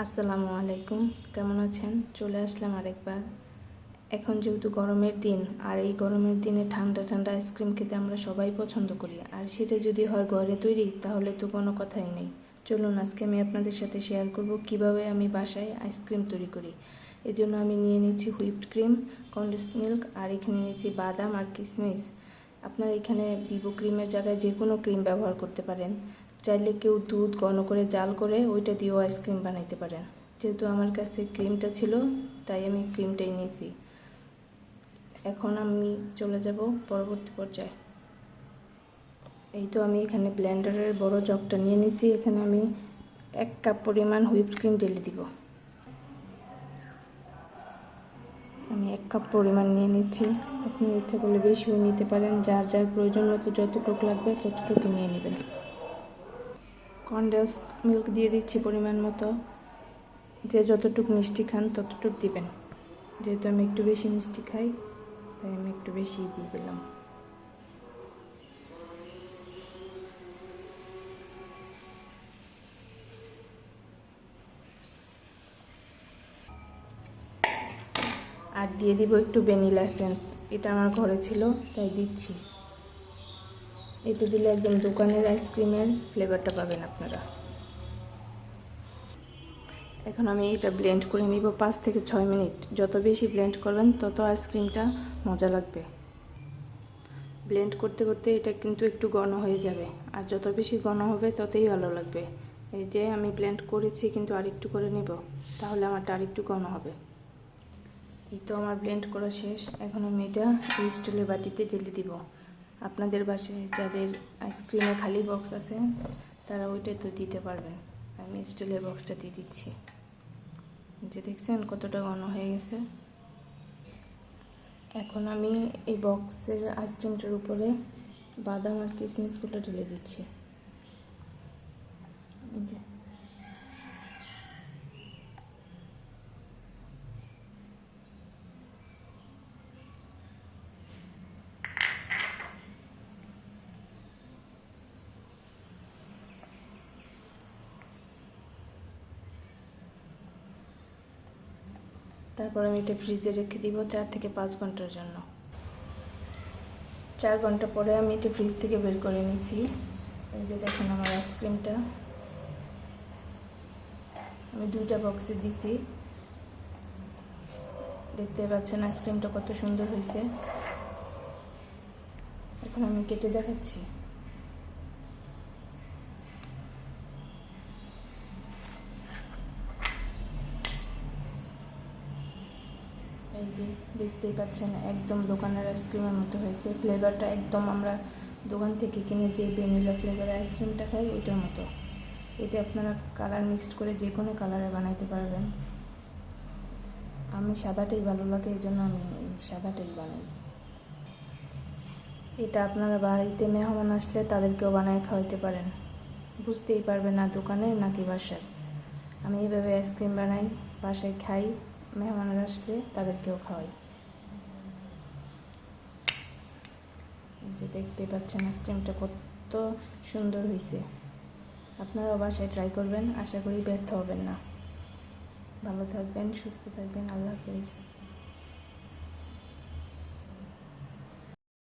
আসসালামু আলাইকুম, কেমন আছেন? চলে আসলাম আরেকবার। এখন যেহেতু গরমের দিন, আর এই গরমের দিনে ঠান্ডা ঠান্ডা আইসক্রিম খেতে আমরা সবাই পছন্দ করি, আর সেটা যদি হয় ঘরে তৈরি তাহলে তো কোনো কথাই নেই। চলুন আজকে আমি আপনাদের সাথে শেয়ার করব কিভাবে আমি বাসায় আইসক্রিম তৈরি করি। এর জন্য আমি নিয়ে নিচ্ছি হুইপড ক্রিম, কনডেন্স মিল্ক, আর এখানে নিয়েছি বাদাম আর কিশমিশ। আপনারা এখানে ভিভো ক্রিমের জায়গায় যে কোনো ক্রিম ব্যবহার করতে পারেন। চাইলে কেউ দুধ ঘন করে জাল করে ওইটা দিয়েও আইসক্রিম বানাইতে পারেন। যেহেতু আমার কাছে ক্রিমটা ছিল তাই আমি ক্রিমটাই নিয়েছি। এখন আমি চলে যাব পরবর্তী পর্যায়ে। এই তো আমি এখানে ব্লেন্ডারের বড় জগটা নিয়ে নিয়েছি। এখানে আমি 1 কাপ পরিমাণ হুইপড ক্রিম ঢেলে দিব। আমি 1 কাপ পরিমাণ নিয়ে নিচ্ছি। আপনি ইচ্ছা করলে বেশিও নিতে পারেন, যার যার প্রয়োজন মতো যতটুকু লাগবে ততটুকু নিয়ে নেবেন। কনডেন্স মিল্ক দিয়ে দিচ্ছি পরিমাণ মতো। যে যতটুকু মিষ্টি খান ততটুকু দিবেন। যেহেতু আমি একটু বেশি মিষ্টি খাই তাই আমি একটু বেশি দিয়ে দিলাম। আর দিয়ে দিব একটু ভ্যানিলা এসেন্স। এটা আমার ঘরে ছিল তাই দিচ্ছি। এটা দিলে একদম দোকানের আইসক্রিমের ফ্লেভারটা পাবেন আপনারা। এখন আমি এটা ব্লেন্ড করে নিব 5 থেকে 6 মিনিট। যত বেশি ব্লেন্ড করবেন তত আইসক্রিমটা মজা লাগবে। ব্লেন্ড করতে করতে এটা কিন্তু একটু ঘন হয়ে যাবে, আর যত বেশি ঘন হবে ততই ভালো লাগবে। এই যে আমি ব্লেন্ড করেছি, কিন্তু আরেকটু করে নিব, তাহলে আমারটা আরেকটু ঘন হবে। এই তো আমার ব্লেন্ড করা শেষ। এখন আমি এটা স্টিলের বাটিতে ঢেলে দিব। আপনাদের বাসায় যাদের আইসক্রিমের খালি বক্স আছে তারা ওইটাই তো দিতে পারবেন। আমি স্টিলের বক্সটা দিয়ে দিচ্ছি। যে দেখছেন কতটা ঘন হয়ে গেছে। এখন আমি এই বক্সের আইসক্রিমটার উপরে বাদাম আর কিশমিশগুলো ঢেলে দিচ্ছি। তারপর আমি এটা ফ্রিজে রেখে দিব 4 থেকে 5 ঘন্টার জন্য। 4 ঘন্টা পরে আমি এটা ফ্রিজ থেকে বের করে নিয়েছি। এই যে দেখেন আমার আইসক্রিমটা আমি 2টা বক্সে দিছি। দেখতে পাচ্ছেন আইসক্রিমটা কত সুন্দর হয়েছে। এখন আমি কেটে দেখাচ্ছি। এই যে দেখতেই পাচ্ছেন একদম দোকানের আইসক্রিমের মতো হয়েছে। ফ্লেভারটা একদম আমরা দোকান থেকে কিনে যে ভ্যানিলা ফ্লেভারের আইসক্রিমটা খাই ওইটার মতো। এতে আপনারা কালার মিক্সড করে যে কোনো কালারে বানাইতে পারবেন। আমি সাদাটাই ভালো লাগে, এই জন্য আমি সাদাটাই বানাই। এটা আপনারা বাড়িতে মেহমান আসলে তাদেরকেও বানায় খাওয়াইতে পারেন। বুঝতেই পারবে না দোকানের নাকি বাসার। আমি এইভাবে আইসক্রিম বানাই, বাসায় খাই, মেহমানরা আসলে তাদেরকেও খাওয়াই। যে দেখতে পাচ্ছেন আইসক্রিমটা কত সুন্দর হয়েছে। আপনারাও বাসায় ট্রাই করবেন, আশা করি ব্যর্থ হবেন না। ভালো থাকবেন, সুস্থ থাকবেন। আল্লাহ হাফেজ।